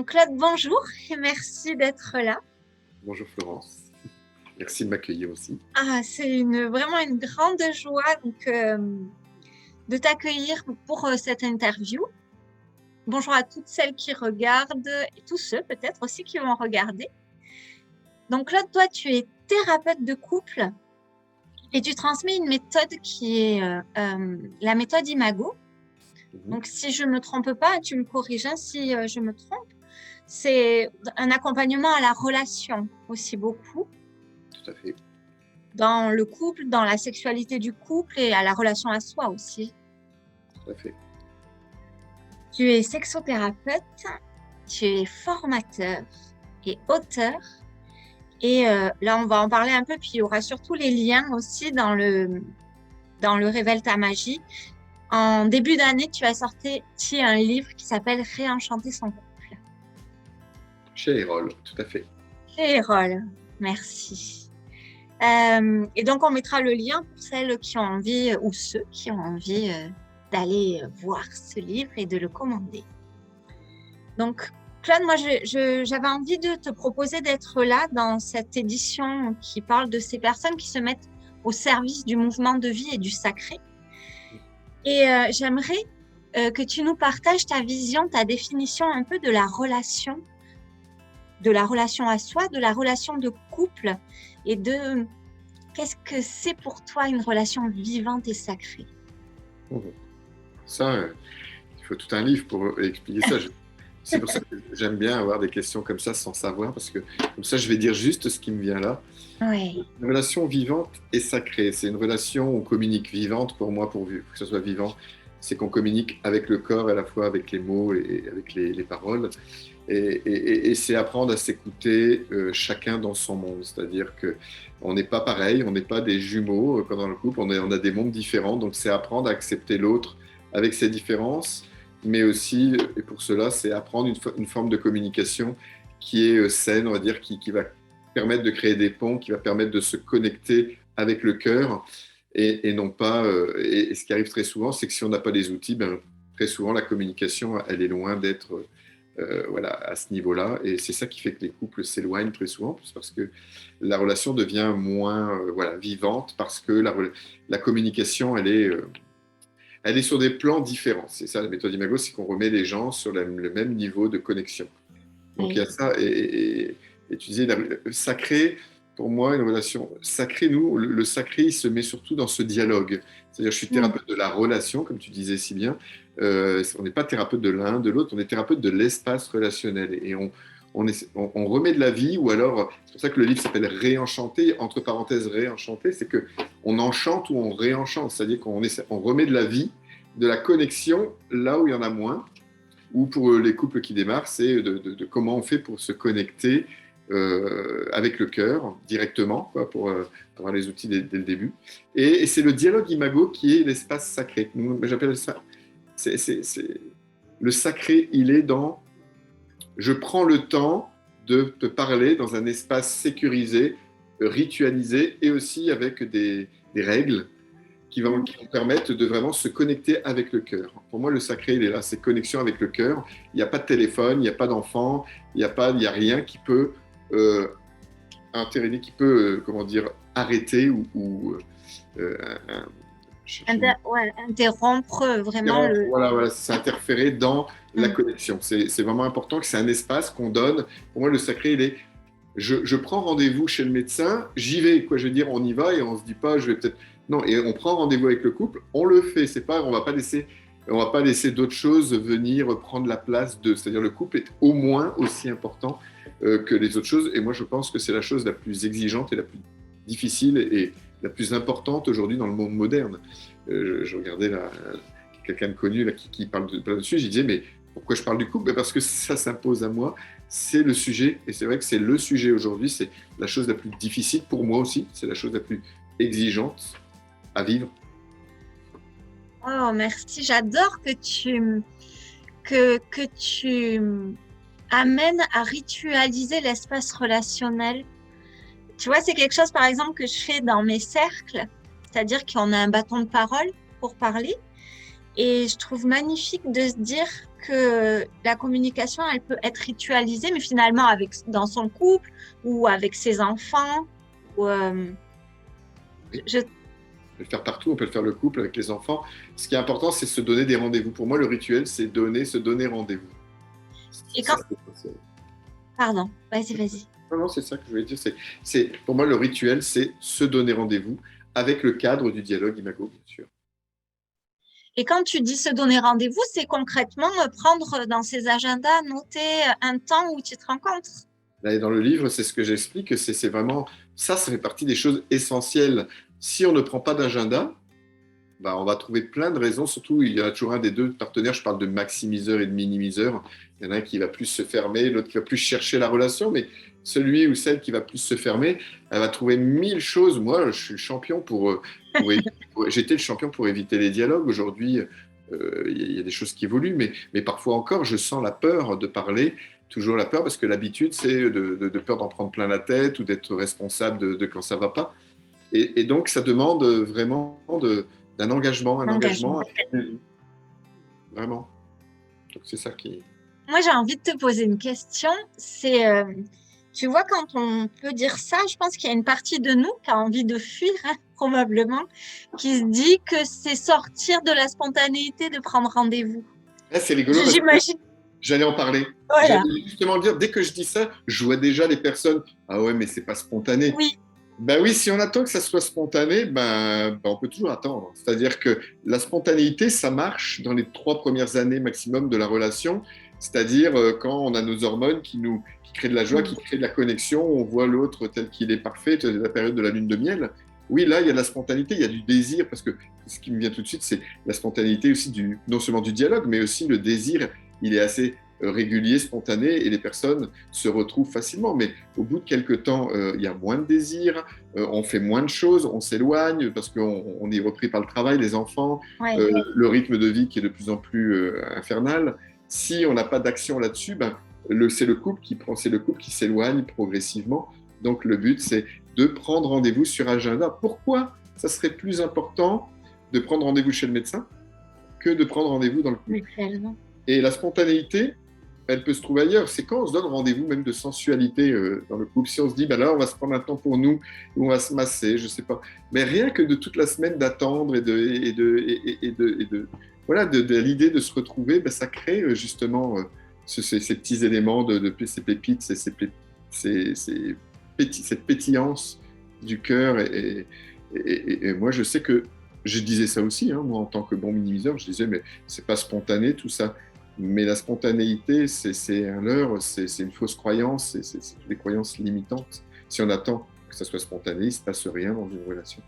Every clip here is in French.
Donc Claude, bonjour et merci d'être là. Bonjour Florence, merci de m'accueillir aussi. C'est vraiment une grande joie de t'accueillir pour cette interview. Bonjour à toutes celles qui regardent et tous ceux peut-être aussi qui vont regarder. Donc Claude, toi tu es thérapeute de couple et tu transmets une méthode qui est la méthode Imago. Donc si je ne me trompe pas, tu me corriges si je me trompe. C'est un accompagnement à la relation aussi beaucoup. Tout à fait. Dans le couple, dans la sexualité du couple et à la relation à soi aussi. Tout à fait. Tu es sexothérapeute, tu es formateur et auteur. Et là, on va en parler un peu, puis il y aura surtout les liens aussi dans le Révèle ta magie. En début d'année, tu as sorti un livre qui s'appelle Réenchanter son couple. Chez Erol, tout à fait. Chez Erol, merci. Et donc, on mettra le lien pour celles qui ont envie, ou ceux qui ont envie d'aller voir ce livre et de le commander. Donc, Claude, moi, j'avais envie de te proposer d'être là dans cette édition qui parle de ces personnes qui se mettent au service du mouvement de vie et du sacré. Et j'aimerais que tu nous partages ta vision, ta définition un peu de la relation à soi, de la relation de couple et de qu'est-ce que c'est pour toi une relation vivante et sacrée. Ça, il faut tout un livre pour expliquer ça. C'est pour ça que j'aime bien avoir des questions comme ça sans savoir, parce que comme ça, je vais dire juste ce qui me vient là. Oui. Une relation vivante et sacrée, c'est une relation où on communique vivante. Pour moi, pour que ce soit vivant, c'est qu'on communique avec le corps, à la fois avec les mots et avec les paroles. Et c'est apprendre à s'écouter chacun dans son monde. C'est-à-dire qu'on n'est pas pareil, on n'est pas des jumeaux comme dans le couple, on a des mondes différents. Donc c'est apprendre à accepter l'autre avec ses différences, mais aussi, et pour cela, c'est apprendre une forme de communication qui est saine, on va dire, qui va permettre de créer des ponts, qui va permettre de se connecter avec le cœur. Et non pas. Et ce qui arrive très souvent, c'est que si on n'a pas les outils, très souvent la communication, elle est loin d'être voilà, à ce niveau-là. Et c'est ça qui fait que les couples s'éloignent très souvent, parce que la relation devient moins voilà, vivante, parce que la communication, elle est sur des plans différents. C'est ça la méthode Imago, c'est qu'on remet les gens sur le même niveau de connexion. Donc il y a ça. Et tu disais, sacré, pour moi, une relation sacrée, nous, le sacré, il se met surtout dans ce dialogue. C'est-à-dire, je suis thérapeute de la relation, comme tu disais si bien. On n'est pas thérapeute de l'un, de l'autre, on est thérapeute de l'espace relationnel. Et on remet de la vie, ou alors, c'est pour ça que le livre s'appelle Réenchanter, entre parenthèses, Réenchanter, c'est qu'on enchante ou on réenchante. C'est-à-dire qu'on remet de la vie, de la connexion là où il y en a moins. Ou pour les couples qui démarrent, c'est de comment on fait pour se connecter avec le cœur directement, quoi, pour avoir les outils dès le début. Et c'est le dialogue Imago qui est l'espace sacré. J'appelle ça. Le sacré, il est dans. Je prends le temps de te parler dans un espace sécurisé, ritualisé, et aussi avec des règles qui vont permettre de vraiment se connecter avec le cœur. Pour moi, le sacré, il est là, c'est connexion avec le cœur. Il n'y a pas de téléphone, il n'y a pas d'enfant, il n'y a rien qui peut comment dire, arrêter ou interrompre vraiment Voilà, c'est interférer dans la connexion. C'est vraiment important que c'est un espace qu'on donne. Pour moi, le sacré, il est je prends rendez-vous chez le médecin, j'y vais, quoi, je veux dire, on y va et on se dit pas, je vais peut-être. Non, et on prend rendez-vous avec le couple, on le fait, c'est pas, on va pas laisser d'autres choses venir prendre la place de. C'est-à-dire le couple est au moins aussi important que les autres choses. Et moi, je pense que c'est la chose la plus exigeante et la plus difficile et la plus importante aujourd'hui dans le monde moderne. Je regardais quelqu'un de connu là, qui parle là-dessus, je disais, mais pourquoi je parle du couple? Parce que ça s'impose à moi, c'est le sujet, et c'est vrai que c'est le sujet aujourd'hui, c'est la chose la plus difficile pour moi aussi, c'est la chose la plus exigeante à vivre. Oh, merci, j'adore que tu amènes à ritualiser l'espace relationnel. Tu vois, c'est quelque chose, par exemple, que je fais dans mes cercles, c'est-à-dire qu'on a un bâton de parole pour parler. Et je trouve magnifique de se dire que la communication, elle peut être ritualisée, mais finalement dans son couple ou avec ses enfants. Ou, Oui. je, On peut le faire partout, on peut le faire le couple avec les enfants. Ce qui est important, c'est se donner des rendez-vous. Pour moi, le rituel, c'est se donner rendez-vous. et Ça, quand, pardon, vas-y. non, non, c'est ça que je voulais dire. Pour moi, le rituel, c'est se donner rendez-vous avec le cadre du dialogue imago, bien sûr. Et quand tu dis se donner rendez-vous, c'est concrètement prendre dans ses agendas, noter un temps où tu te rencontres. Là, et dans le livre, c'est ce que j'explique, c'est vraiment, ça fait partie des choses essentielles. Si on ne prend pas d'agenda, bah, on va trouver plein de raisons, surtout il y a toujours un des deux partenaires, je parle de maximiseur et de minimiseur, il y en a un qui va plus se fermer, l'autre qui va plus chercher la relation, mais celui ou celle qui va plus se fermer, elle va trouver mille choses. Moi, je suis le champion j'étais le champion pour éviter les dialogues. Aujourd'hui, il y a des choses qui évoluent, mais parfois encore, je sens la peur de parler, toujours la peur, parce que l'habitude, c'est de peur d'en prendre plein la tête ou d'être responsable de quand ça va pas. Et donc, ça demande vraiment d'un engagement, un Engagement. engagement, vraiment. Donc, c'est ça qui... Moi, j'ai envie de te poser une question. Tu vois, quand on peut dire ça, je pense qu'il y a une partie de nous qui a envie de fuir, hein, probablement, qui se dit que c'est sortir de la spontanéité de prendre rendez-vous. Là, c'est rigolo parce que J'imagine. j'allais en parler. Voilà. J'allais justement le dire, dès que je dis ça, je vois déjà les personnes. Ah ouais, mais c'est pas spontané. Oui. Ben oui, si on attend que ça soit spontané, on peut toujours attendre. C'est-à-dire que la spontanéité, ça marche dans les 3 premières années maximum de la relation. C'est-à-dire quand on a nos hormones qui créent de la joie, qui créent de la connexion, on voit l'autre tel qu'il est parfait, c'est la période de la lune de miel. Oui, là, il y a de la spontanéité, il y a du désir, parce que ce qui me vient tout de suite, c'est la spontanéité aussi, non seulement du dialogue, mais aussi le désir, il est assez régulier, spontané, et les personnes se retrouvent facilement. Mais au bout de quelques temps, il y a moins de désir, on fait moins de choses, on s'éloigne, parce qu'on est repris par le travail, les enfants, Ouais. le rythme de vie qui est de plus en plus infernal. Si on n'a pas d'action là-dessus, c'est le couple qui s'éloigne progressivement. Donc le but, c'est de prendre rendez-vous sur agenda. Pourquoi ça serait plus important de prendre rendez-vous chez le médecin que de prendre rendez-vous dans le couple? Et la spontanéité, elle peut se trouver ailleurs. C'est quand on se donne rendez-vous même de sensualité dans le couple. Si on se dit, là, on va se prendre un temps pour nous, on va se masser, je sais pas. Mais rien que de toute la semaine d'attendre et de l'idée de se retrouver, ça crée justement ces petits éléments, ces pépites, cette pétillance du cœur. Et moi, je sais que je disais ça aussi, hein, moi, en tant que bon minimiseur, je disais, mais c'est pas spontané tout ça. Mais la spontanéité, c'est un leurre, c'est une fausse croyance, c'est des croyances limitantes. Si on attend que ça soit spontané, il ne se passe rien dans une relation.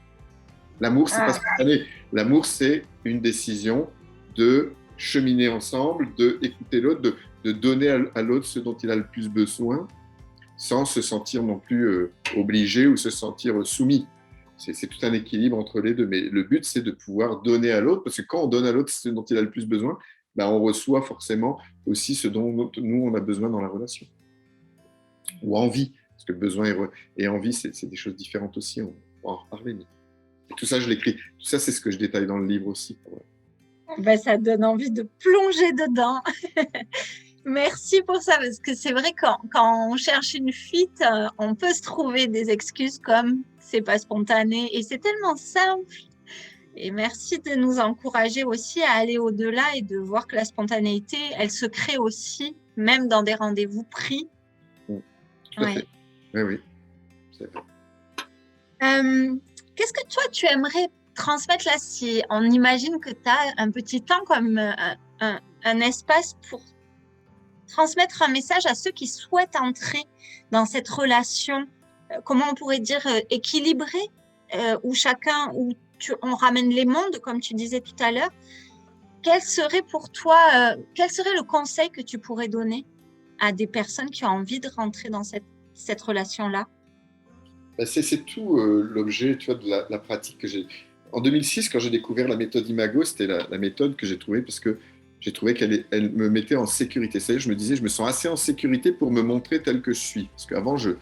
L'amour, c'est pas spontané. L'amour, c'est une décision de cheminer ensemble, d'écouter l'autre, de donner à l'autre ce dont il a le plus besoin, sans se sentir non plus obligé ou se sentir soumis. C'est tout un équilibre entre les deux. Mais le but, c'est de pouvoir donner à l'autre, parce que quand on donne à l'autre ce dont il a le plus besoin, on reçoit forcément aussi ce dont nous, on a besoin dans la relation. Ou envie, parce que besoin et envie, c'est des choses différentes aussi, on va en reparler. Mais... Et tout ça, je l'écris. Tout ça, c'est ce que je détaille dans le livre aussi. Ça donne envie de plonger dedans. Merci pour ça, parce que c'est vrai, quand on cherche une fuite, on peut se trouver des excuses comme « c'est pas spontané » et c'est tellement simple. Et merci de nous encourager aussi à aller au-delà et de voir que la spontanéité, elle se crée aussi, même dans des rendez-vous pris. Tout à fait. Oui. C'est vrai. Qu'est-ce que toi, tu aimerais transmettre là, si on imagine que tu as un petit temps comme un espace pour transmettre un message à ceux qui souhaitent entrer dans cette relation, comment on pourrait dire, équilibrée, où on ramène les mondes, comme tu disais tout à l'heure. Quel serait pour toi, quel serait le conseil que tu pourrais donner à des personnes qui ont envie de rentrer dans cette relation-là? C'est tout l'objet, tu vois, de la pratique que j'ai. En 2006, quand j'ai découvert la méthode Imago, c'était la méthode que j'ai trouvée parce que j'ai trouvé qu'elle me mettait en sécurité. C'est-à-dire, je me disais, je me sens assez en sécurité pour me montrer tel que je suis. Parce qu'avant, je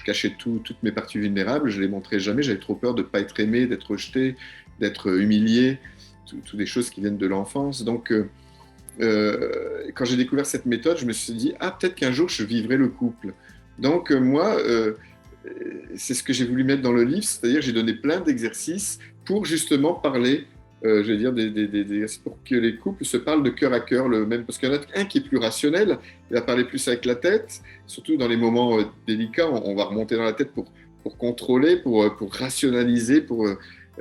cachais toutes mes parties vulnérables, je ne les montrais jamais, j'avais trop peur de ne pas être aimé, d'être rejeté, d'être humilié, toutes des choses qui viennent de l'enfance. Donc, quand j'ai découvert cette méthode, je me suis dit, ah, peut-être qu'un jour, je vivrai le couple. Donc, moi, c'est ce que j'ai voulu mettre dans le livre, c'est-à-dire j'ai donné plein d'exercices pour justement parler, je vais dire, pour que les couples se parlent de cœur à cœur, même, parce qu'il y en a un qui est plus rationnel, il va parler plus avec la tête, surtout dans les moments délicats, on va remonter dans la tête pour contrôler, pour rationaliser,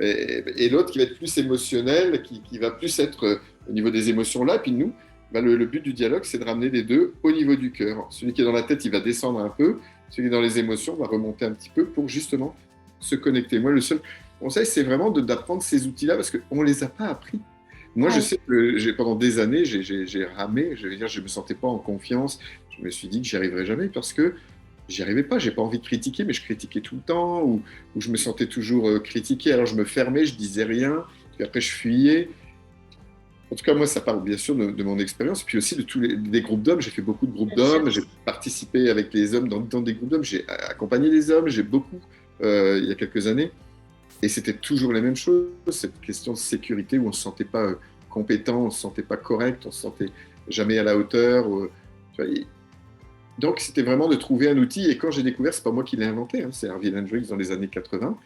et l'autre qui va être plus émotionnel, qui va plus être au niveau des émotions là, puis nous, bah, le but du dialogue, c'est de ramener les deux au niveau du cœur. Celui qui est dans la tête, il va descendre un peu, celui qui est dans les émotions va remonter un petit peu pour justement se connecter. Moi, le seul conseil, c'est vraiment d'apprendre ces outils-là parce qu'on ne les a pas appris. Moi, je sais que pendant des années, j'ai ramé, je veux dire, je ne me sentais pas en confiance, je me suis dit que j'y arriverais jamais parce que j'y arrivais pas, j'ai pas envie de critiquer, mais je critiquais tout le temps, ou je me sentais toujours critiqué, alors je me fermais, je disais rien, puis après je fuyais. En tout cas, moi, ça parle bien sûr de mon expérience, puis aussi de des groupes d'hommes. J'ai fait beaucoup de groupes d'hommes, j'ai participé avec les hommes dans des groupes d'hommes, j'ai accompagné les hommes, j'ai beaucoup, il y a quelques années, et c'était toujours la même chose, cette question de sécurité où on ne se sentait pas compétent, on ne se sentait pas correct, on ne se sentait jamais à la hauteur. Tu vois, donc, c'était vraiment de trouver un outil, et quand j'ai découvert, c'est pas moi qui l'ai inventé, hein, c'est Harvey Hendricks dans les années 80,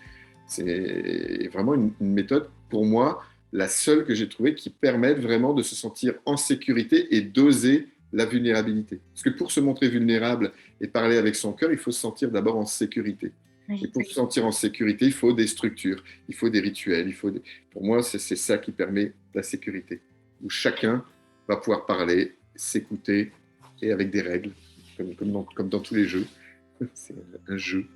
c'est vraiment une méthode, pour moi, la seule que j'ai trouvée qui permette vraiment de se sentir en sécurité et d'oser la vulnérabilité. Parce que pour se montrer vulnérable et parler avec son cœur, il faut se sentir d'abord en sécurité. Et pour se sentir en sécurité, il faut des structures, il faut des rituels, pour moi, c'est ça qui permet la sécurité, où chacun va pouvoir parler, s'écouter, et avec des règles, comme dans tous les jeux. C'est un jeu.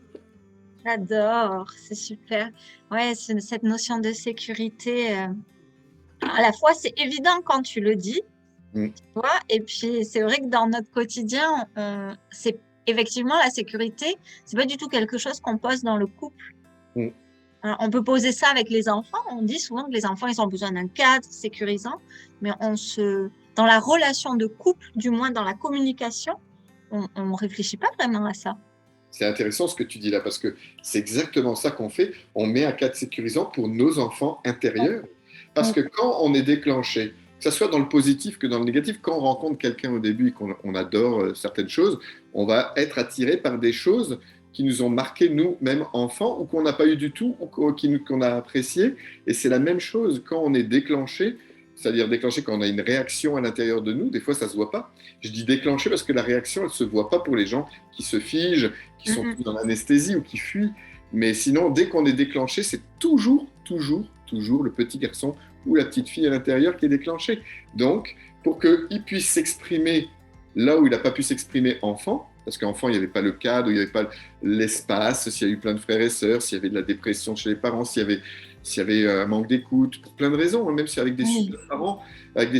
J'adore, c'est super. Ouais, cette notion de sécurité, à la fois, c'est évident quand tu le dis, tu vois, et puis c'est vrai que dans notre quotidien, c'est effectivement la sécurité, c'est pas du tout quelque chose qu'on pose dans le couple. Alors, on peut poser ça avec les enfants. On dit souvent que les enfants, ils ont besoin d'un cadre sécurisant, mais dans la relation de couple, du moins dans la communication, on ne réfléchit pas vraiment à ça. C'est intéressant ce que tu dis là, parce que c'est exactement ça qu'on fait. On met un cadre sécurisant pour nos enfants intérieurs. Parce que quand on est déclenché, que ce soit dans le positif que dans le négatif, quand on rencontre quelqu'un au début et qu'on adore certaines choses, on va être attiré par des choses qui nous ont marqué nous-mêmes enfants, ou qu'on n'a pas eu du tout, ou qu'on a apprécié. Et c'est la même chose quand on est déclenché, c'est-à-dire déclenché quand on a une réaction à l'intérieur de nous. Des fois, ça ne se voit pas. Je dis déclenché parce que la réaction, elle ne se voit pas pour les gens qui se figent, qui sont dans l'anesthésie ou qui fuient. Mais sinon, dès qu'on est déclenché, c'est toujours le petit garçon ou la petite fille à l'intérieur qui est déclenché. Donc, pour qu'il puisse s'exprimer là où il n'a pas pu s'exprimer enfant, parce qu'enfant, il n'y avait pas le cadre, il n'y avait pas l'espace, s'il y a eu plein de frères et sœurs, s'il y avait de la dépression chez les parents, s'il y avait un manque d'écoute, pour plein de raisons, même si avec des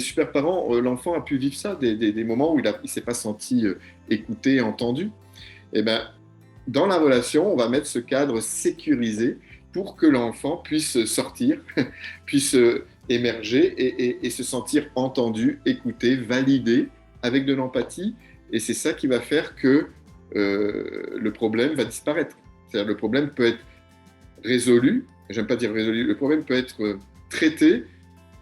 super parents, l'enfant a pu vivre ça, des moments où il ne s'est pas senti écouté, entendu. Et ben, dans la relation, on va mettre ce cadre sécurisé pour que l'enfant puisse sortir, puisse émerger et se sentir entendu, écouté, validé, avec de l'empathie. Et c'est ça qui va faire que le problème va disparaître. C'est-à-dire le problème peut être résolu, j'aime pas dire résolu, le problème peut être traité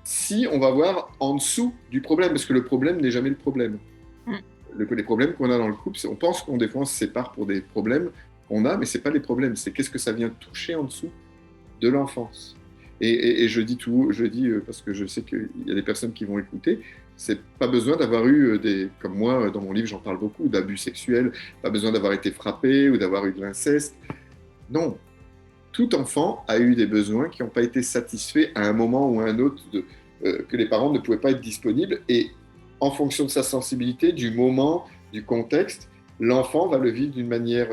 si on va voir en dessous du problème, parce que le problème n'est jamais le problème. Les problèmes qu'on a dans le couple, on pense qu'on des fois on se sépare pour des problèmes qu'on a, mais c'est pas des problèmes, c'est qu'est-ce que ça vient toucher en dessous de l'enfance. Et je dis parce que je sais qu'il y a des personnes qui vont écouter, c'est pas besoin d'avoir eu comme moi dans mon livre j'en parle beaucoup, d'abus sexuels, pas besoin d'avoir été frappé ou d'avoir eu de l'inceste. Non, tout enfant a eu des besoins qui n'ont pas été satisfaits à un moment ou à un autre, que les parents ne pouvaient pas être disponibles, et en fonction de sa sensibilité, du moment, du contexte, l'enfant va le vivre d'une manière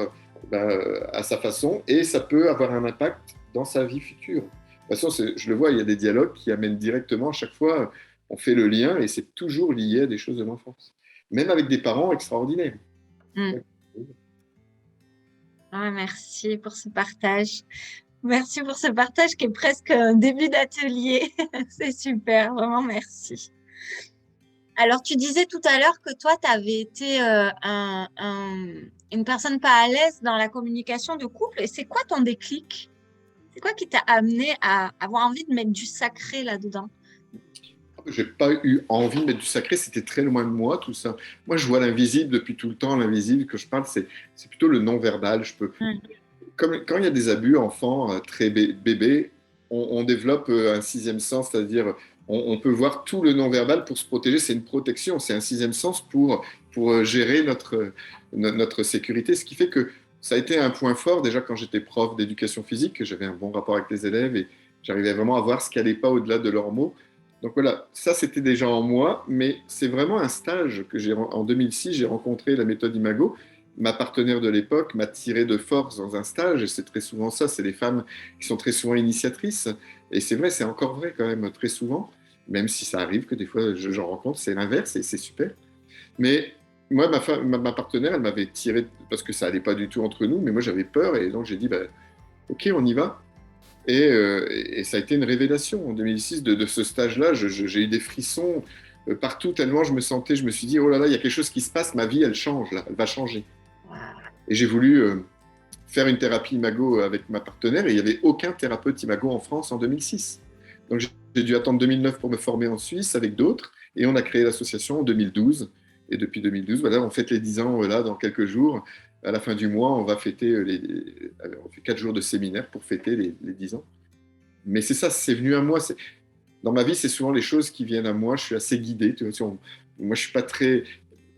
à sa façon, et ça peut avoir un impact dans sa vie future. De toute façon, je le vois, il y a des dialogues qui amènent directement, à chaque fois, on fait le lien, et c'est toujours lié à des choses de l'enfance. Même avec des parents extraordinaires. Merci pour ce partage. Merci pour ce partage qui est presque un début d'atelier. C'est super, vraiment merci. Alors, tu disais tout à l'heure que toi, tu avais été une personne pas à l'aise dans la communication de couple. Et c'est quoi ton déclic? C'est quoi qui t'a amené à avoir envie de mettre du sacré là-dedans? j'ai pas eu envie de mettre du sacré, c'était très loin de moi, tout ça. Moi, je vois l'invisible depuis tout le temps. L'invisible que je parle, c'est plutôt le non-verbal. Mm. Comme quand il y a des abus, enfants, très bébés, on développe un sixième sens, c'est-à-dire on peut voir tout le non-verbal pour se protéger. C'est une protection, c'est un sixième sens pour gérer notre sécurité. Ce qui fait que ça a été un point fort déjà quand j'étais prof d'éducation physique, que j'avais un bon rapport avec les élèves et j'arrivais vraiment à voir ce qui n'allait pas au-delà de leurs mots. Donc voilà, ça c'était déjà en moi, mais c'est vraiment un stage que en 2006, j'ai rencontré la méthode Imago. Ma partenaire de l'époque m'a tiré de force dans un stage, et c'est très souvent ça, c'est les femmes qui sont très souvent initiatrices. Et c'est vrai, c'est encore vrai quand même très souvent, même si ça arrive que des fois j'en rencontre, c'est l'inverse et c'est super. Mais moi, ma partenaire, elle m'avait tiré parce que ça allait pas du tout entre nous, mais moi j'avais peur et donc j'ai dit, bah, ok, on y va. Et ça a été une révélation en 2006 de ce stage-là. J'ai eu des frissons partout tellement je me suis dit, oh là là, il y a quelque chose qui se passe, ma vie, elle change, là, elle va changer. Et j'ai voulu faire une thérapie Imago avec ma partenaire et il n'y avait aucun thérapeute Imago en France en 2006. Donc j'ai dû attendre 2009 pour me former en Suisse avec d'autres et on a créé l'association en 2012. Et depuis 2012, voilà, on fête les 10 ans là dans quelques jours. À la fin du mois, on va fêter on fait 4 jours de séminaire pour fêter les 10 ans. Mais c'est ça, c'est venu à moi. Dans ma vie, c'est souvent les choses qui viennent à moi. Je suis assez guidé. Tu vois, moi, je suis pas très.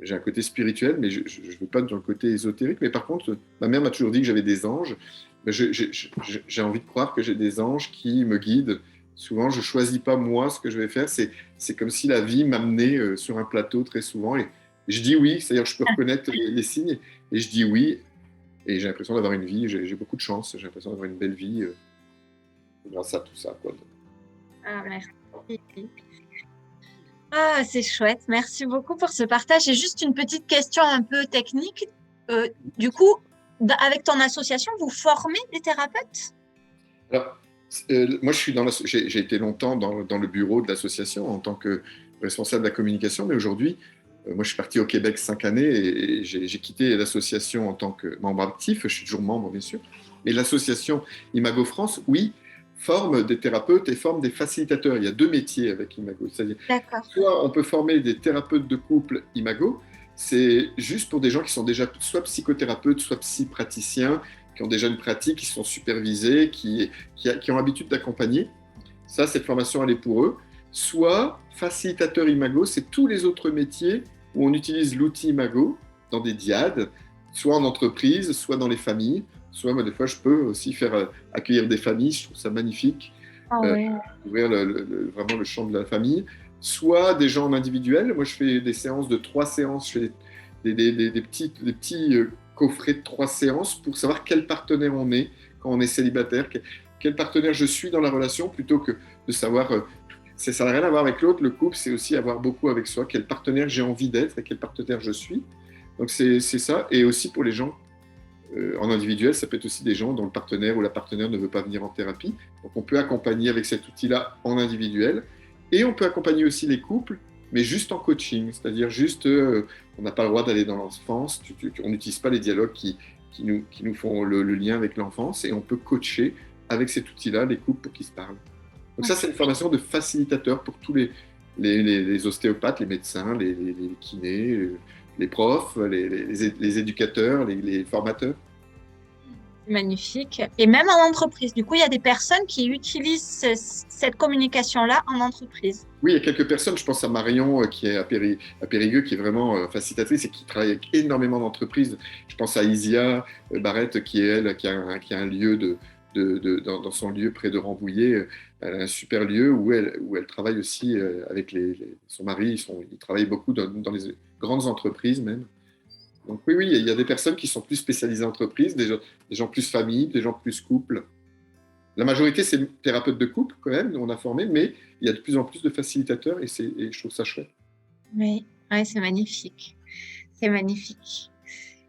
J'ai un côté spirituel, mais je ne veux pas dans le côté ésotérique. Mais par contre, ma mère m'a toujours dit que j'avais des anges. Mais j'ai envie de croire que j'ai des anges qui me guident. Souvent, je ne choisis pas moi ce que je vais faire. C'est comme si la vie m'amenait sur un plateau très souvent. Et je dis oui, c'est-à-dire que je peux reconnaître les signes. Et je dis oui. Et j'ai l'impression d'avoir une vie. J'ai beaucoup de chance. J'ai l'impression d'avoir une belle vie grâce à tout ça, quoi. Ah, merci. Ah, c'est chouette. Merci beaucoup pour ce partage. J'ai juste une petite question un peu technique. Euh, du coup, avec ton association, vous formez des thérapeutes? Alors, moi, j'ai été longtemps dans le bureau de l'association en tant que responsable de la communication, mais aujourd'hui, moi, je suis parti au Québec 5 années et j'ai quitté l'association en tant que membre actif. Je suis toujours membre, bien sûr. Mais l'association Imago France, oui, forme des thérapeutes et forme des facilitateurs. Il y a deux métiers avec Imago. C'est-à-dire, D'accord. soit on peut former des thérapeutes de couple Imago, c'est juste pour des gens qui sont déjà soit psychothérapeutes, soit psy-praticiens, qui ont déjà une pratique, qui sont supervisés, qui ont l'habitude d'accompagner. Ça, cette formation, elle est pour eux. Soit facilitateur Imago, c'est tous les autres métiers où on utilise l'outil Imago dans des diades, soit en entreprise, soit dans les familles. Soit, moi, des fois, je peux aussi faire accueillir des familles, je trouve ça magnifique, Ah euh, ouais. ouvrir vraiment le champ de la famille. Soit des gens en individuel. Moi, je fais des séances de 3 séances. Je fais des petits coffrets de 3 séances pour savoir quel partenaire on est quand on est célibataire, quel partenaire je suis dans la relation, plutôt que de savoir. Ça n'a rien à voir avec l'autre. Le couple, c'est aussi avoir beaucoup avec soi, quel partenaire j'ai envie d'être et quel partenaire je suis. Donc, c'est ça. Et aussi pour les gens en individuel, ça peut être aussi des gens dont le partenaire ou la partenaire ne veut pas venir en thérapie. Donc on peut accompagner avec cet outil-là en individuel. Et on peut accompagner aussi les couples, mais juste en coaching. C'est-à-dire juste, on n'a pas le droit d'aller dans l'enfance, on n'utilise pas les dialogues qui nous font le lien avec l'enfance, et on peut coacher avec cet outil-là les couples pour qu'ils se parlent. Donc ça, c'est une formation de facilitateur pour tous les ostéopathes, les médecins, les kinés, les profs, les éducateurs, les formateurs. Magnifique. Et même en entreprise. Du coup, il y a des personnes qui utilisent cette communication-là en entreprise. Oui, il y a quelques personnes, je pense à Marion qui est à Périgueux, qui est vraiment facilitatrice et qui travaille avec énormément d'entreprises. Je pense à Isia Barrette, qui est elle, qui a un lieu dans son lieu près de Rambouillet. Elle a un super lieu où elle travaille aussi avec son mari. Ils travaillent beaucoup dans les grandes entreprises même. Donc oui, il y a des personnes qui sont plus spécialisées en entreprise, des gens plus famille, des gens plus couple. La majorité, c'est thérapeutes de couple quand même, on a formé, mais il y a de plus en plus de facilitateurs et je trouve ça chouette. Oui, ouais, c'est magnifique. C'est magnifique.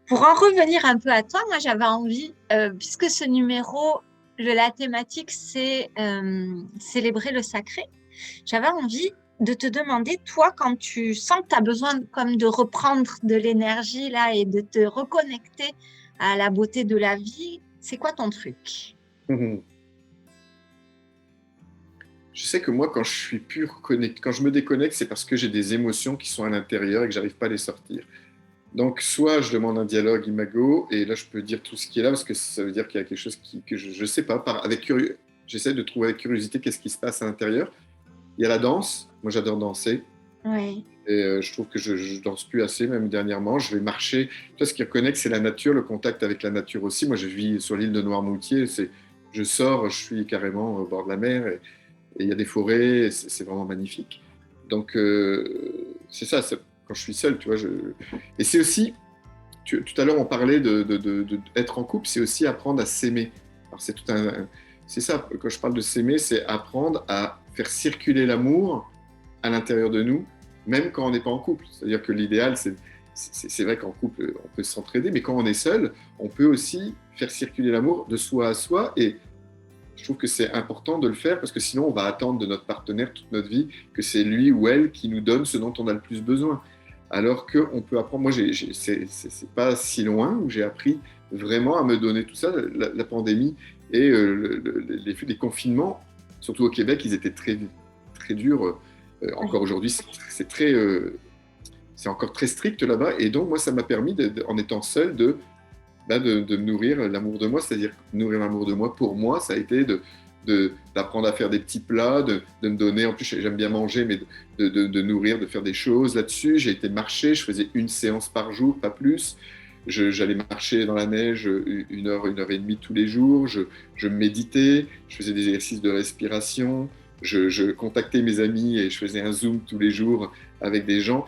Pour en revenir un peu à toi, moi j'avais envie, puisque ce numéro, la thématique c'est célébrer le sacré, j'avais envie de te demander, toi, quand tu sens que tu as besoin comme de reprendre de l'énergie là et de te reconnecter à la beauté de la vie, c'est quoi ton truc? Mhm. je sais que moi, quand je suis pur connecté, quand je me déconnecte, c'est parce que j'ai des émotions qui sont à l'intérieur et que j'arrive pas à les sortir. Donc, soit je demande un dialogue imago, et là, je peux dire tout ce qui est là, parce que ça veut dire qu'il y a quelque chose que je ne sais pas. J'essaie de trouver avec curiosité qu'est-ce qui se passe à l'intérieur. Il y a la danse. Moi, j'adore danser. Oui, Et je trouve que je danse plus assez, même dernièrement. Je vais marcher. Toi, ce qui reconnecte, c'est la nature, le contact avec la nature aussi. Moi, je vis sur l'île de Noirmoutier. Je sors, je suis carrément au bord de la mer, et il y a des forêts. C'est vraiment magnifique. Donc, c'est ça. Quand je suis seul, tu vois. Et c'est aussi, tout à l'heure, on parlait d'être en couple, c'est aussi apprendre à s'aimer. Alors, c'est ça, quand je parle de s'aimer, c'est apprendre à faire circuler l'amour à l'intérieur de nous, même quand on n'est pas en couple. C'est-à-dire que l'idéal, c'est vrai qu'en couple, on peut s'entraider, mais quand on est seul, on peut aussi faire circuler l'amour de soi à soi. Et je trouve que c'est important de le faire parce que sinon, on va attendre de notre partenaire toute notre vie que c'est lui ou elle qui nous donne ce dont on a le plus besoin. Alors qu'on peut apprendre. Moi, c'est pas si loin où j'ai appris vraiment à me donner tout ça. La pandémie et les confinements, surtout au Québec, ils étaient très, très durs. Encore oui. aujourd'hui, c'est encore très strict là-bas. Et donc, moi, ça m'a permis, en étant seul, de nourrir l'amour de moi, c'est-à-dire nourrir l'amour de moi pour moi, ça a été d'apprendre à faire des petits plats, de me donner, en plus j'aime bien manger, mais de nourrir, de faire des choses là-dessus. J'ai été marcher, je faisais une séance par jour, pas plus. J'allais marcher dans la neige 1 heure et demie tous les jours, je méditais, je faisais des exercices de respiration, je contactais mes amis et je faisais un Zoom tous les jours avec des gens.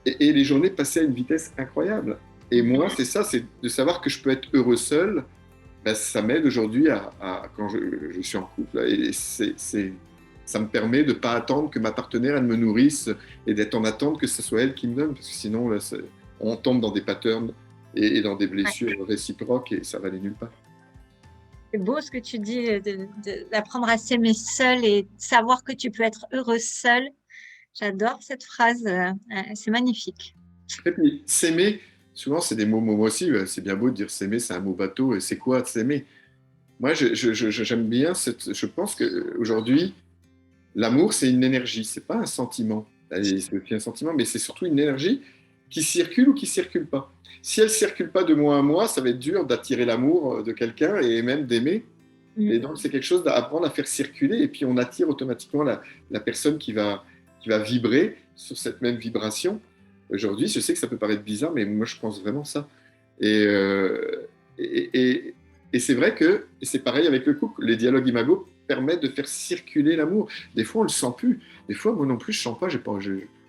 Et les journées passaient à une vitesse incroyable. Et moi, c'est ça, c'est de savoir que je peux être heureux seul. Ben, ça m'aide aujourd'hui quand je suis en couple. Et ça me permet de ne pas attendre que ma partenaire, elle me nourrisse et d'être en attente que ce soit elle qui me donne. Parce que sinon, là, on tombe dans des patterns et dans des blessures réciproques et ça va aller nulle part. C'est beau ce que tu dis d'apprendre à s'aimer seul et de savoir que tu peux être heureux seul. J'adore cette phrase, c'est magnifique. Et puis, s'aimer, souvent, c'est des mots, moi aussi, c'est bien beau de dire s'aimer, c'est un mot bateau. Et c'est quoi s'aimer? Moi, j'aime bien je pense qu'aujourd'hui, l'amour, c'est une énergie, c'est pas un sentiment. Allez, c'est aussi un sentiment, mais c'est surtout une énergie qui circule ou qui circule pas. Si elle circule pas de moi à moi, ça va être dur d'attirer l'amour de quelqu'un et même d'aimer. Et Mm. donc, c'est quelque chose d'apprendre à faire circuler et puis on attire automatiquement la personne qui va vibrer sur cette même vibration. Aujourd'hui, je sais que ça peut paraître bizarre, mais moi, je pense vraiment ça. Et, et c'est vrai que c'est pareil avec le couple. Les dialogues imago permettent de faire circuler l'amour. Des fois, on le sent plus. Des fois, moi non plus, je sens pas. Je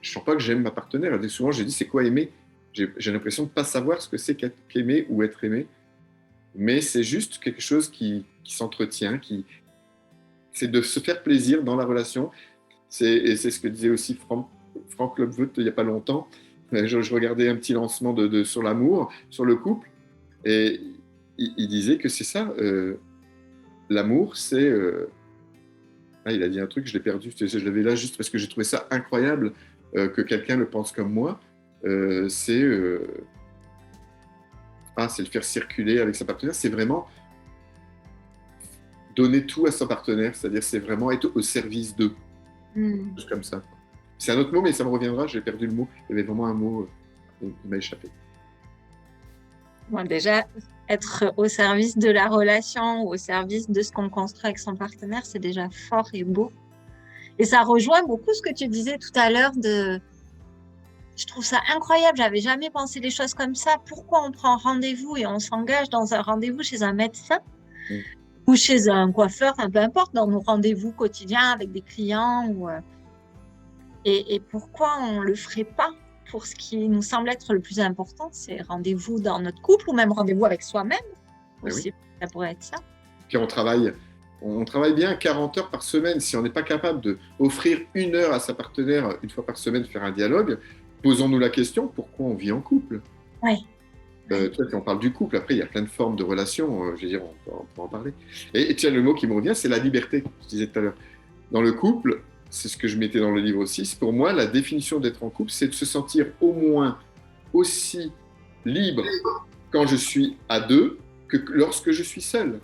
sens pas que j'aime ma partenaire. Et souvent, j'ai dit, c'est quoi aimer? J'ai l'impression de pas savoir ce que c'est qu'aimer ou être aimé. Mais c'est juste quelque chose qui s'entretient, c'est de se faire plaisir dans la relation. Et c'est ce que disait aussi Frank Lopvoet il n'y a pas longtemps. Je regardais un petit lancement sur l'amour, sur le couple, et il disait que c'est ça, l'amour, c'est... il a dit un truc, je l'ai perdu, je l'avais là juste parce que j'ai trouvé ça incroyable que quelqu'un le pense comme moi. C'est c'est le faire circuler avec sa partenaire, c'est vraiment donner tout à son partenaire, c'est-à-dire c'est vraiment être au service d'eux, Mm. juste comme ça. C'est un autre mot, mais ça me reviendra, j'ai perdu le mot, il y avait vraiment un mot qui m'a échappé. Bon, déjà, être au service de la relation, au service de ce qu'on construit avec son partenaire, c'est déjà fort et beau. Et ça rejoint beaucoup ce que tu disais tout à l'heure je trouve ça incroyable, j'avais jamais pensé les choses comme ça. Pourquoi on prend rendez-vous et on s'engage dans un rendez-vous chez un médecin Mm. ou chez un coiffeur, enfin, peu importe, dans nos rendez-vous quotidiens avec des clients et pourquoi on le ferait pas pour ce qui nous semble être le plus important, c'est rendez-vous dans notre couple ou même rendez-vous avec soi-même Ben oui. aussi, ça pourrait être ça. Puis on travaille bien 40 heures par semaine. Si on n'est pas capable d'offrir 1 heure à sa partenaire une fois par semaine, faire un dialogue, posons-nous la question, pourquoi on vit en couple? Ouais, Tu vois, si on parle du couple, après, il y a plein de formes de relations, je veux dire, on peut en parler. Et tiens, le mot qui me revient, c'est la liberté, je disais tout à l'heure. Dans le couple, c'est ce que je mettais dans le livre aussi, c'est pour moi, la définition d'être en couple, c'est de se sentir au moins aussi libre quand je suis à deux que lorsque je suis seul.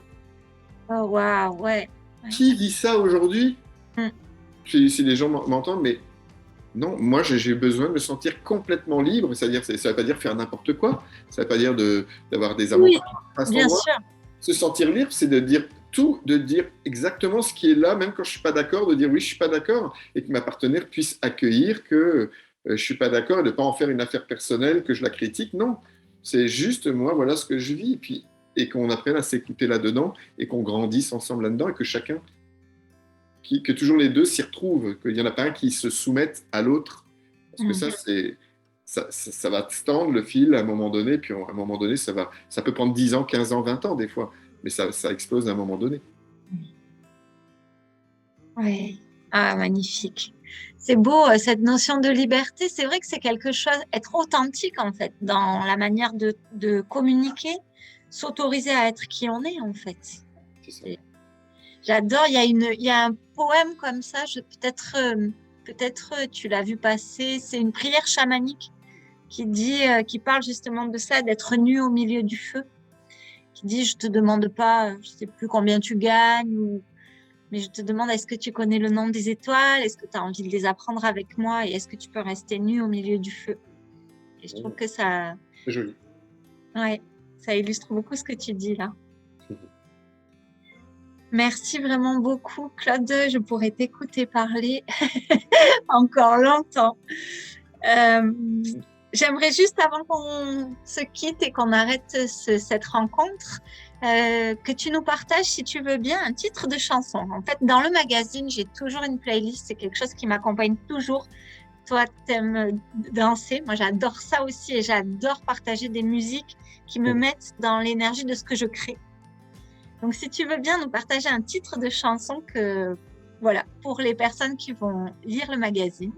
oh waouh, ouais, ouais. Qui dit ça aujourd'hui? Mm. si les gens m'entendent, mais non, moi j'ai besoin de me sentir complètement libre, c'est-à-dire ça ne veut pas dire faire n'importe quoi, ça ne veut pas dire d'avoir des Oui, avantages à cet bien endroit. sûr. Se sentir libre, c'est de dire tout, de dire exactement ce qui est là, même quand je ne suis pas d'accord, de dire oui, je ne suis pas d'accord, et que ma partenaire puisse accueillir que je ne suis pas d'accord, et de ne pas en faire une affaire personnelle, que je la critique. Non, c'est juste moi, voilà ce que je vis, et qu'on apprenne à s'écouter là-dedans, et qu'on grandisse ensemble là-dedans, et que chacun, que toujours les deux s'y retrouvent, qu'il n'y en a pas un qui se soumette à l'autre, parce que Mm. ça va se tendre le fil à un moment donné, puis à un moment donné, ça peut prendre 10 ans, 15 ans, 20 ans des fois, mais ça explose à un moment donné. Ouais. Ah, magnifique. C'est beau, cette notion de liberté. C'est vrai que c'est quelque chose, être authentique, en fait, dans la manière de communiquer, s'autoriser à être qui on est, en fait. C'est ça. C'est- J'adore. Il y a un poème comme ça, peut-être tu l'as vu passer. C'est une prière chamanique qui parle justement de ça, d'être nu au milieu du feu. Qui dit, je te demande pas, je sais plus combien tu gagnes, mais je te demande, est-ce que tu connais le nom des étoiles? Est-ce que tu as envie de les apprendre avec moi? Et est-ce que tu peux rester nu au milieu du feu? Et je trouve que C'est joli. ouais, ça illustre beaucoup ce que tu dis là. Merci vraiment beaucoup, Claude. Je pourrais t'écouter parler encore longtemps. Euh, J'aimerais juste, avant qu'on se quitte et qu'on arrête cette rencontre, que tu nous partages, si tu veux bien, un titre de chanson. En fait, dans le magazine, j'ai toujours une playlist. C'est quelque chose qui m'accompagne toujours. Toi, t'aimes danser. Moi, j'adore ça aussi et j'adore partager des musiques qui me mettent dans l'énergie de ce que je crée. Donc, si tu veux bien nous partager un titre de chanson voilà, pour les personnes qui vont lire le magazine.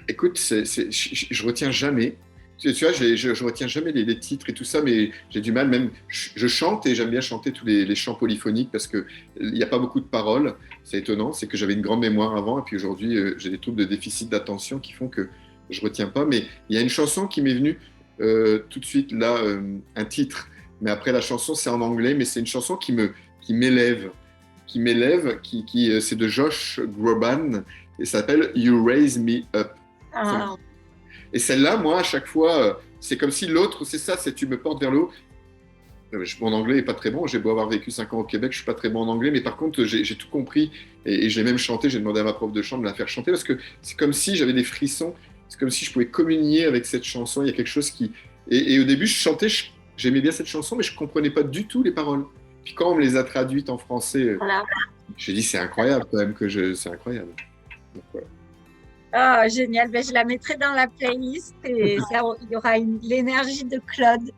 Écoute, je retiens jamais. Tu vois, je retiens jamais les titres et tout ça, mais j'ai du mal. Même, je chante et j'aime bien chanter tous les chants polyphoniques parce que il n'y a pas beaucoup de paroles. C'est étonnant, c'est que j'avais une grande mémoire avant et puis aujourd'hui j'ai des troubles de déficit d'attention qui font que je retiens pas. Mais il y a une chanson qui m'est venue tout de suite là, un titre. Mais après la chanson c'est en anglais, mais c'est une chanson qui m'élève, c'est de Josh Groban et ça s'appelle You Raise Me Up. Ah, Et celle-là, moi, à chaque fois, c'est comme si l'autre, c'est ça, c'est tu me portes vers le haut. Mon anglais n'est pas très bon. J'ai beau avoir vécu 5 ans au Québec, je suis pas très bon en anglais, mais par contre, j'ai tout compris et j'ai même chanté. J'ai demandé à ma prof de chant de la faire chanter parce que c'est comme si j'avais des frissons. C'est comme si je pouvais communier avec cette chanson. Il y a quelque chose qui. Et au début, je chantais, j'aimais bien cette chanson, mais je comprenais pas du tout les paroles. Puis quand on me les a traduites en français, voilà. j'ai dit c'est incroyable quand même c'est incroyable. Donc, voilà. Ah, génial. Ben, je la mettrai dans la playlist et ça, il y aura l'énergie de Claude.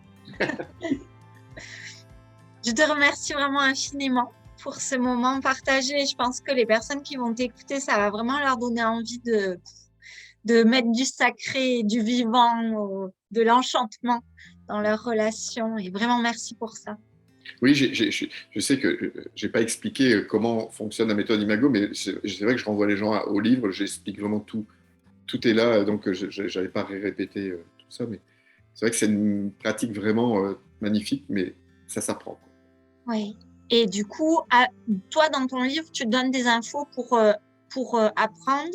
Je te remercie vraiment infiniment pour ce moment partagé. Je pense que les personnes qui vont t'écouter, ça va vraiment leur donner envie de mettre du sacré, du vivant, de l'enchantement dans leur relation. Et vraiment, merci pour ça. Oui, je sais que je n'ai pas expliqué comment fonctionne la méthode Imago, mais c'est vrai que je renvoie les gens au livre, j'explique vraiment tout. Tout est là, donc je n'avais pas répété tout ça, mais c'est vrai que c'est une pratique vraiment magnifique, mais ça s'apprend. Oui. Et du coup, toi, dans ton livre, tu donnes des infos pour apprendre.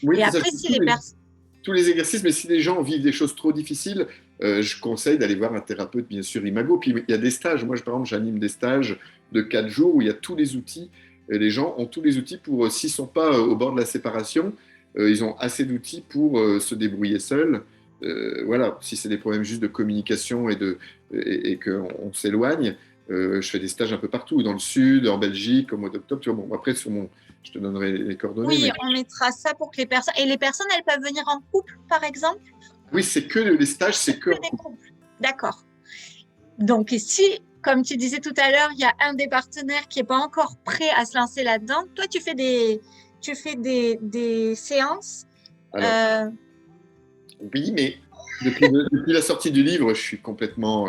Oui, Et c'est ça, après, si les personnes... tous les exercices, mais si les gens vivent des choses trop difficiles, je conseille d'aller voir un thérapeute, bien sûr, Imago. Puis il y a des stages. Moi, par exemple, j'anime des stages de 4 jours où il y a tous les outils. Et les gens ont tous les outils pour, s'ils ne sont pas au bord de la séparation, ils ont assez d'outils pour se débrouiller seuls. Voilà, si c'est des problèmes juste de communication et qu'on s'éloigne, je fais des stages un peu partout, dans le sud, en Belgique, au mois d'octobre. Tu vois, bon, après, je te donnerai les coordonnées. Oui, Mais... on mettra ça pour que les personnes... Et les personnes, elles peuvent venir en couple, par exemple? Oui, c'est que les stages, c'est que Que des couples. D'accord. Donc, et si, comme tu disais tout à l'heure, il y a un des partenaires qui n'est pas encore prêt à se lancer là-dedans, toi, tu fais des séances. Alors, euh, oui, mais depuis la sortie du livre, je suis complètement.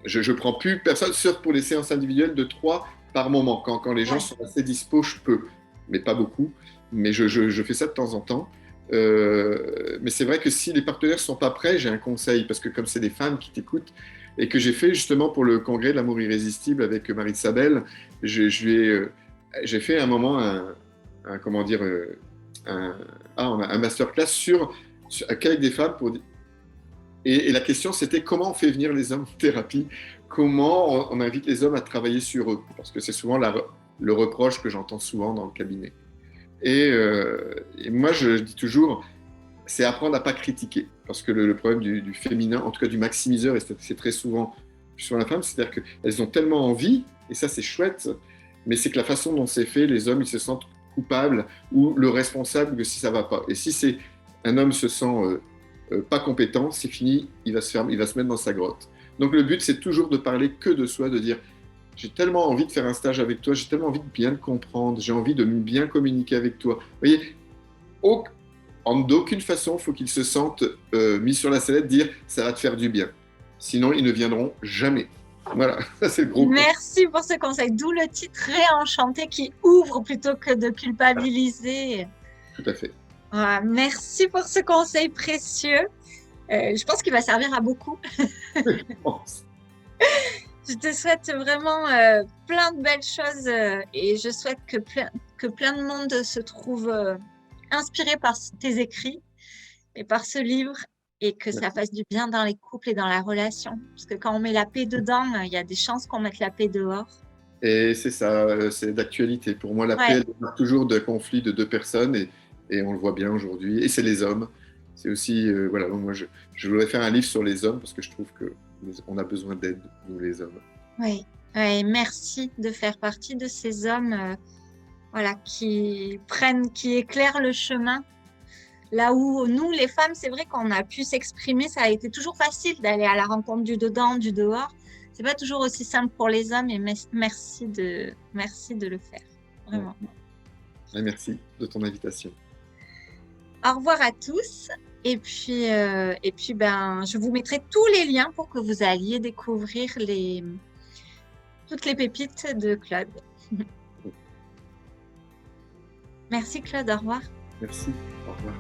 Je prends plus personne, sauf pour les séances individuelles de 3 par moment. Quand les gens ouais. sont assez dispo, je peux, mais pas beaucoup. Mais je fais ça de temps en temps. Mais c'est vrai que si les partenaires ne sont pas prêts, j'ai un conseil, parce que comme c'est des femmes qui t'écoutent, et que j'ai fait justement pour le congrès de l'amour irrésistible avec Marie Sabel, j'ai fait un moment comment dire, on a un masterclass qu'avec des femmes et la question c'était comment on fait venir les hommes en thérapie, comment on invite les hommes à travailler sur eux, parce que c'est souvent le reproche que j'entends souvent dans le cabinet. Et moi je dis toujours, c'est apprendre à pas critiquer, parce que le problème du féminin, en tout cas du maximiseur, et c'est très souvent sur la femme, c'est-à-dire qu'elles ont tellement envie, et ça c'est chouette, mais c'est que la façon dont c'est fait, les hommes ils se sentent coupables ou le responsable de si ça va pas. Et si un homme se sent pas compétent, c'est fini, il va se mettre dans sa grotte. Donc le but c'est toujours de parler que de soi, de dire j'ai tellement envie de faire un stage avec toi, j'ai tellement envie de bien te comprendre, j'ai envie de bien communiquer avec toi. Vous voyez, d'aucune façon, il faut qu'ils se sentent mis sur la sellette, dire ça va te faire du bien. Sinon, ils ne viendront jamais. Voilà, ça c'est le gros. Merci pour ce conseil, d'où le titre Réenchanté qui ouvre plutôt que de culpabiliser. Tout à fait. Voilà, merci pour ce conseil précieux. Je pense qu'il va servir à beaucoup. Je pense. Je te souhaite vraiment plein de belles choses et je souhaite que plein de monde se trouve inspiré par tes écrits et par ce livre et que ça fasse du bien dans les couples et dans la relation. Parce que quand on met la paix dedans, il y a des chances qu'on mette la paix dehors. Et c'est ça, c'est d'actualité. Pour moi, la paix, elle part toujours d'un conflit de deux personnes et on le voit bien aujourd'hui. Et c'est les hommes. C'est aussi, voilà, donc moi je voudrais faire un livre sur les hommes parce que je trouve qu'on a besoin d'aide, nous les hommes. Oui, merci de faire partie de ces hommes voilà, qui éclairent le chemin. Là où nous, les femmes, c'est vrai qu'on a pu s'exprimer, ça a été toujours facile d'aller à la rencontre du dedans, du dehors. C'est pas toujours aussi simple pour les hommes et merci de le faire. Vraiment. Et merci de ton invitation. Au revoir à tous. Et puis je vous mettrai tous les liens pour que vous alliez découvrir toutes les pépites de Claude. Merci Claude, au revoir. Merci, au revoir.